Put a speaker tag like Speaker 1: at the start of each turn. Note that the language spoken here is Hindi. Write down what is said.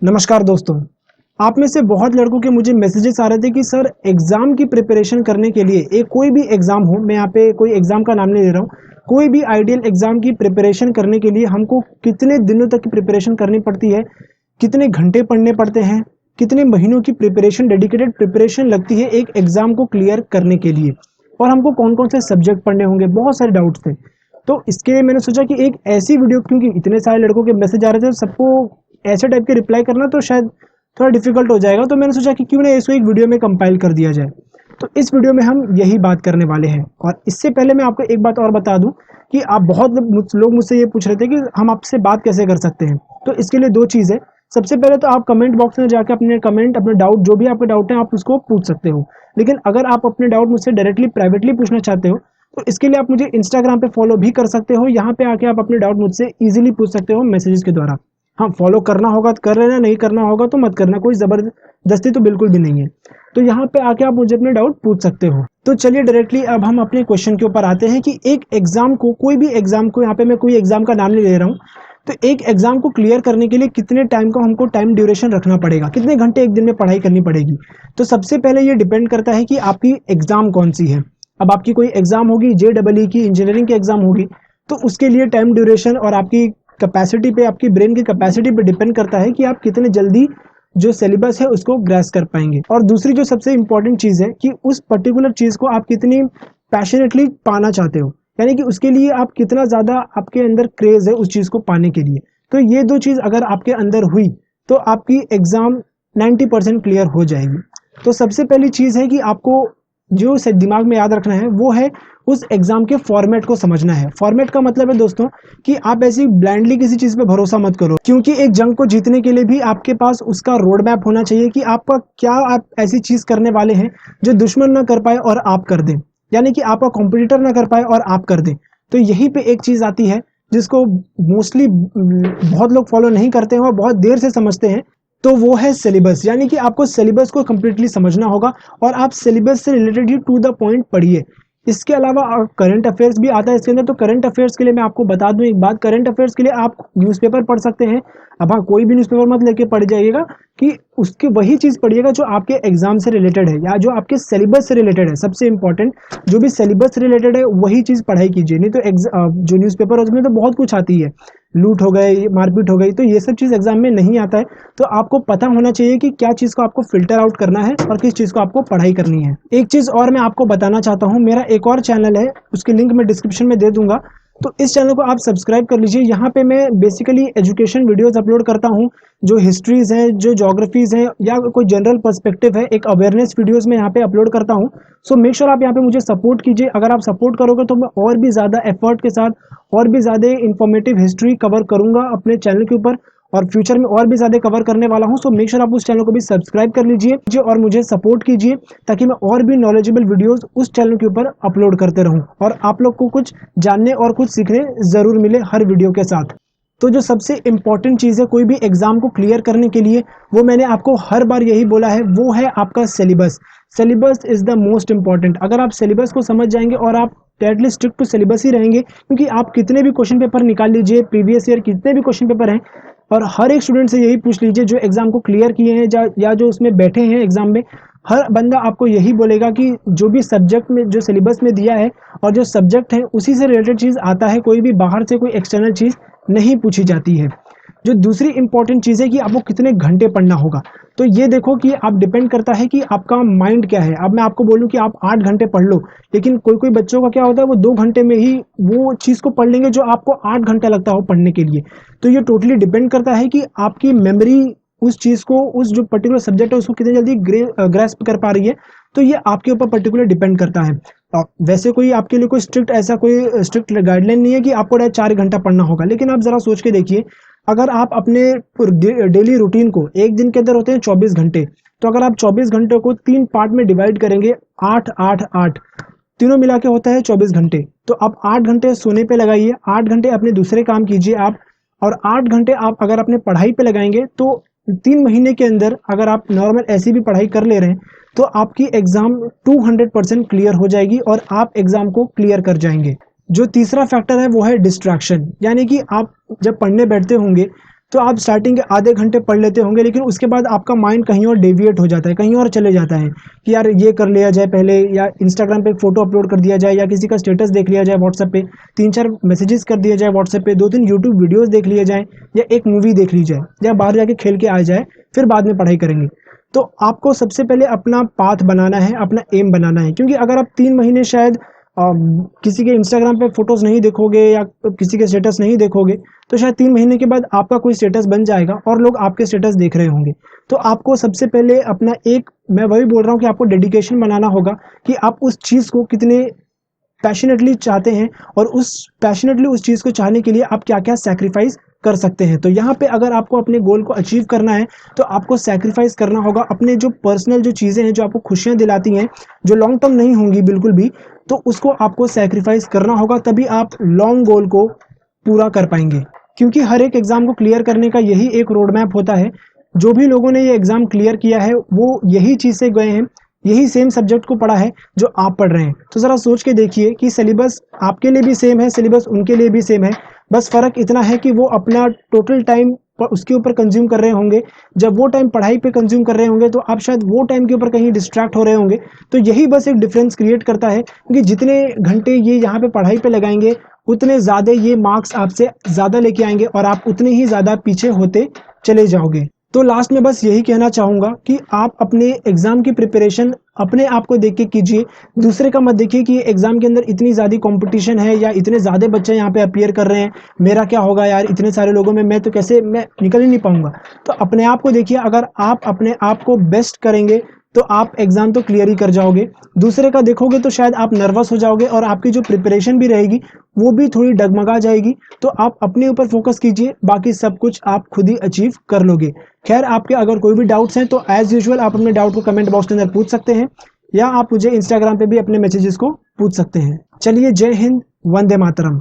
Speaker 1: नमस्कार दोस्तों। आप में से बहुत लड़कों के मुझे मैसेजेस आ रहे थे कि सर एग्ज़ाम की प्रिपरेशन करने के लिए एक कोई भी एग्ज़ाम हो, मैं यहाँ पे कोई एग्ज़ाम का नाम नहीं ले रहा हूँ, कोई भी आइडियल एग्ज़ाम की प्रिपरेशन करने के लिए हमको कितने दिनों तक की प्रिपरेशन करनी पड़ती है, कितने घंटे पढ़ने पड़ते हैं, कितने महीनों की प्रिपरेशन डेडिकेटेड प्रिपरेशन लगती है एक एग्ज़ाम को क्लियर करने के लिए, और हमको कौन कौन से सब्जेक्ट पढ़ने होंगे। बहुत सारे डाउट्स थे, तो इसके लिए मैंने सोचा कि एक ऐसी वीडियो, क्योंकि इतने सारे लड़कों के मैसेज आ रहे थे, सबको ऐसे टाइप के रिप्लाई करना तो शायद थोड़ा डिफिकल्ट हो जाएगा, तो मैंने सोचा कि क्यों ना इसको एक वीडियो में कंपाइल कर दिया जाए। तो इस वीडियो में हम यही बात करने वाले हैं। और इससे पहले मैं आपको एक बात और बता दूं कि आप बहुत लोग मुझसे ये पूछ रहे थे कि हम आपसे बात कैसे कर सकते हैं। तो इसके लिए दो चीज़ है। सबसे पहले तो आप कमेंट बॉक्स में जाकर अपने डाउट, जो भी आपके डाउट हैं, आप उसको पूछ सकते हो। लेकिन अगर आप अपने डाउट मुझसे डायरेक्टली प्राइवेटली पूछना चाहते हो तो इसके लिए आप मुझे इंस्टाग्राम पे फॉलो भी कर सकते हो। यहाँ पे आके आप अपने डाउट मुझसे इजीली पूछ सकते हो मैसेजेस के द्वारा। हाँ, फॉलो करना होगा तो कर लेना, नहीं करना होगा तो मत करना, कोई ज़बरदस्ती तो बिल्कुल भी नहीं है। तो यहाँ पे आके आप मुझे अपने डाउट पूछ सकते हो। तो चलिए डायरेक्टली अब हम अपने क्वेश्चन के ऊपर आते हैं कि एक एग्जाम को, कोई भी एग्जाम को, यहाँ पे मैं कोई एग्जाम का नाम नहीं ले रहा हूँ, तो एक एग्जाम को क्लियर करने के लिए कितने टाइम का हमको टाइम ड्यूरेशन रखना पड़ेगा, कितने घंटे एक दिन में पढ़ाई करनी पड़ेगी। तो सबसे पहले ये डिपेंड करता है कि आपकी एग्जाम कौन सी है। अब आपकी कोई एग्जाम होगी JEE की, इंजीनियरिंग की एग्जाम होगी, तो उसके लिए टाइम ड्यूरेशन और आपकी कैपेसिटी पे, आपकी ब्रेन की कैपेसिटी पे डिपेंड करता है कि आप कितने जल्दी जो सिलेबस है उसको ग्रैस्प कर पाएंगे। और दूसरी जो सबसे इंपॉर्टेंट चीज़ है कि उस पर्टिकुलर चीज़ को आप कितनी पैशनेटली पाना चाहते हो, यानी कि उसके लिए आप कितना ज़्यादा आपके अंदर क्रेज है उस चीज़ को पाने के लिए। तो ये दो चीज़ अगर आपके अंदर हुई तो आपकी एग्ज़ाम 90% क्लियर हो जाएगी। तो सबसे पहली चीज़ है कि आपको जो दिमाग में याद रखना है वो है उस एग्जाम के फॉर्मेट को समझना है। फॉर्मेट का मतलब है दोस्तों कि आप ऐसी ब्लाइंडली किसी चीज़ पे भरोसा मत करो, क्योंकि एक जंग को जीतने के लिए भी आपके पास उसका रोड मैप होना चाहिए कि आपका क्या, आप ऐसी चीज़ करने वाले हैं जो दुश्मन ना कर पाए और आप कर दें, यानी कि आपका कॉम्पिटिटर ना कर पाए और आप कर दें। तो यहीं पे एक चीज़ आती है जिसको मोस्टली बहुत लोग फॉलो नहीं करते हैं और बहुत देर से समझते हैं, तो वो है सिलेबस। यानी कि आपको सिलेबस को कम्प्लीटली समझना होगा और आप सिलेबस से रिलेटेड ही टू द पॉइंट पढ़िए। इसके अलावा करंट अफेयर्स भी आता है इसके अंदर। तो करंट अफेयर्स के लिए मैं आपको बता दूं एक बात, करंट अफेयर्स के लिए आप न्यूज़पेपर पढ़ सकते हैं। अब हाँ, कोई भी न्यूज़पेपर मत लेके पढ़ जाइएगा, कि उसकी वही चीज़ पढ़िएगा जो आपके एग्जाम से रिलेटेड है या जो आपके सिलेबस से रिलेटेड है। सबसे इंपॉर्टेंट, जो भी सिलेबस से रिलेटेड है वही चीज़ पढ़ाई कीजिए। नहीं तो जो न्यूज़पेपर उसमें तो बहुत कुछ आती है, लूट हो गए, मारपीट हो गई, तो ये सब चीज़ एग्जाम में नहीं आता है। तो आपको पता होना चाहिए कि क्या चीज़ को आपको फिल्टर आउट करना है और किस चीज़ को आपको पढ़ाई करनी है। एक चीज़ और मैं आपको बताना चाहता हूँ, मेरा एक और चैनल है, उसकी लिंक मैं डिस्क्रिप्शन में दे दूंगा, तो इस चैनल को आप सब्सक्राइब कर लीजिए। यहाँ पे मैं बेसिकली एजुकेशन वीडियोस अपलोड करता हूँ, जो हिस्ट्रीज़ हैं, जो जोग्राफीज़ हैं, या कोई जनरल पर्सपेक्टिव है, एक अवेयरनेस वीडियोस में यहाँ पे अपलोड करता हूँ। सो मेक श्योर आप यहाँ पे मुझे सपोर्ट कीजिए। अगर आप सपोर्ट करोगे तो मैं और भी ज़्यादा एफर्ट के साथ और भी ज़्यादा इंफॉर्मेटिव हिस्ट्री कवर करूँगा अपने चैनल के ऊपर, और फ्यूचर में और भी ज़्यादा कवर करने वाला हूँ। सो मेक श्योर आप उस चैनल को भी सब्सक्राइब कर लीजिए और मुझे सपोर्ट कीजिए, ताकि मैं और भी नॉलेजेबल वीडियोस उस चैनल के ऊपर अपलोड करते रहूँ और आप लोग को कुछ जानने और कुछ सीखने ज़रूर मिले हर वीडियो के साथ। तो जो सबसे इम्पॉर्टेंट चीज़ है कोई भी एग्ज़ाम को क्लियर करने के लिए, वो मैंने आपको हर बार यही बोला है, वो है आपका syllabus. Syllabus is the most important. अगर आप सिलेबस को समझ जाएंगे और आप डेडली स्ट्रिक्ट टू सिलेबस ही रहेंगे, क्योंकि आप कितने भी क्वेश्चन पेपर निकाल लीजिए, प्रीवियस ईयर कितने भी क्वेश्चन पेपर हैं, और हर एक स्टूडेंट से यही पूछ लीजिए जो एग्ज़ाम को क्लियर किए हैं या जो उसमें बैठे हैं एग्ज़ाम में, हर बंदा आपको यही बोलेगा कि जो भी सब्जेक्ट में, जो सिलेबस में दिया है और जो सब्जेक्ट है उसी से रिलेटेड चीज़ आता है, कोई भी बाहर से कोई एक्सटर्नल चीज़ नहीं पूछी जाती है। जो दूसरी इंपॉर्टेंट चीज़ है कि आपको कितने घंटे पढ़ना होगा। तो ये देखो कि आप डिपेंड करता है कि आपका माइंड क्या है। अब मैं आपको बोलूँ कि आप 8 घंटे पढ़ लो, लेकिन कोई कोई बच्चों का क्या होता है, वो 2 घंटे में ही वो चीज़ को पढ़ लेंगे जो आपको 8 घंटा लगता हो पढ़ने के लिए। तो ये टोटली डिपेंड करता है कि आपकी मेमोरी उस चीज़ को, उस जो पर्टिकुलर सब्जेक्ट है उसको कितनी जल्दी ग्रेस्प कर पा रही है। तो ये आपके ऊपर पर्टिकुलर डिपेंड करता है। वैसे कोई आपके लिए कोई स्ट्रिक्ट गाइडलाइन नहीं है कि आपको 4 घंटा पढ़ना होगा। लेकिन आप ज़रा सोच के देखिए, अगर आप अपने डेली रूटीन को, एक दिन के अंदर होते हैं 24 घंटे, तो अगर आप 24 घंटे को 3 पार्ट में डिवाइड करेंगे, 8 8 8 तीनों मिला के होता है 24 घंटे। तो आप 8 घंटे सोने पे लगाइए, 8 घंटे अपने दूसरे काम कीजिए आप, और 8 घंटे आप अगर अपने पढ़ाई पे लगाएंगे, तो 3 महीने के अंदर अगर आप नॉर्मल ऐसी भी पढ़ाई कर ले रहे हैं तो आपकी एग्ज़ाम 200% क्लियर हो जाएगी और आप एग्ज़ाम को क्लियर कर जाएंगे। जो तीसरा फैक्टर है वो है डिस्ट्रैक्शन, यानी कि आप जब पढ़ने बैठते होंगे तो आप स्टार्टिंग के आधे घंटे पढ़ लेते होंगे, लेकिन उसके बाद आपका माइंड कहीं और डेविएट हो जाता है, कहीं और चले जाता है कि यार ये कर लिया जाए पहले, या इंस्टाग्राम पे एक फ़ोटो अपलोड कर दिया जाए, या किसी का स्टेटस देख लिया जाए व्हाट्सएप पे, 3-4 मैसेजेस कर दिया जाए व्हाट्सएप पे, 2-3 यूट्यूब वीडियोज़ देख लिए जाए, या एक मूवी देख ली जाए, या बाहर जाके खेल के आ जाए, फिर बाद में पढ़ाई करेंगे। तो आपको सबसे पहले अपना पाथ बनाना है, अपना एम बनाना है, क्योंकि अगर आप 3 महीने शायद किसी के इंस्टाग्राम पे फोटोज़ नहीं देखोगे या किसी के स्टेटस नहीं देखोगे, तो शायद 3 महीने के बाद आपका कोई स्टेटस बन जाएगा और लोग आपके स्टेटस देख रहे होंगे। तो आपको सबसे पहले अपना एक, मैं वही बोल रहा हूँ कि आपको डेडिकेशन बनाना होगा कि आप उस चीज़ को कितने पैशनेटली चाहते हैं, और उस पैशनेटली उस चीज़ को चाहने के लिए आप क्या क्या सैक्रिफाइस कर सकते हैं। तो यहाँ पे अगर आपको अपने गोल को अचीव करना है, तो आपको सैक्रिफाइस करना होगा अपने जो पर्सनल जो चीज़ें हैं, जो आपको खुशियाँ दिलाती हैं, जो लॉन्ग टर्म नहीं होंगी बिल्कुल भी, तो उसको आपको सैक्रिफाइस करना होगा, तभी आप लॉन्ग गोल को पूरा कर पाएंगे। क्योंकि हर एक एग्ज़ाम को क्लियर करने का यही एक रोड मैप होता है। जो भी लोगों ने ये एग्ज़ाम क्लियर किया है वो यही चीज़ से गए हैं, यही सेम सब्जेक्ट को पढ़ा है जो आप पढ़ रहे हैं। तो ज़रा सोच के देखिए कि सिलेबस आपके लिए भी सेम है, सिलेबस उनके लिए भी सेम है, बस फ़र्क इतना है कि वो अपना टोटल टाइम उसके ऊपर कंज्यूम कर रहे होंगे। जब वो टाइम पढ़ाई पे कंज्यूम कर रहे होंगे, तो आप शायद वो टाइम के ऊपर कहीं डिस्ट्रैक्ट हो रहे होंगे। तो यही बस एक डिफरेंस क्रिएट करता है, क्योंकि जितने घंटे ये यहाँ पे पढ़ाई पे लगाएंगे, उतने ज़्यादा ये मार्क्स आपसे ज़्यादा लेके आएंगे, और आप उतने ही ज़्यादा पीछे होते चले जाओगे। तो लास्ट में बस यही कहना चाहूँगा कि आप अपने एग्ज़ाम की प्रिपरेशन अपने आप को देख के कीजिए, दूसरे का मत देखिए कि एग्ज़ाम के अंदर इतनी ज़्यादा कंपटीशन है, या इतने ज़्यादा बच्चे यहाँ पे अपीयर कर रहे हैं, मेरा क्या होगा यार, इतने सारे लोगों में मैं तो कैसे, मैं निकल ही नहीं पाऊँगा। तो अपने आप को देखिए, अगर आप अपने आप को बेस्ट करेंगे तो आप एग्ज़ाम तो क्लियर ही कर जाओगे। दूसरे का देखोगे तो शायद आप नर्वस हो जाओगे, और आपकी जो प्रिपरेशन भी रहेगी वो भी थोड़ी डगमगा जाएगी। तो आप अपने ऊपर फोकस कीजिए, बाकी सब कुछ आप खुद ही अचीव कर लोगे। खैर, आपके अगर कोई भी डाउट्स हैं तो एज़ यूजुअल आप अपने डाउट को कमेंट बॉक्स के अंदर पूछ सकते हैं, या आप मुझे इंस्टाग्राम पे भी अपने मैसेजेस को पूछ सकते हैं। चलिए, जय हिंद, वंदे मातरम।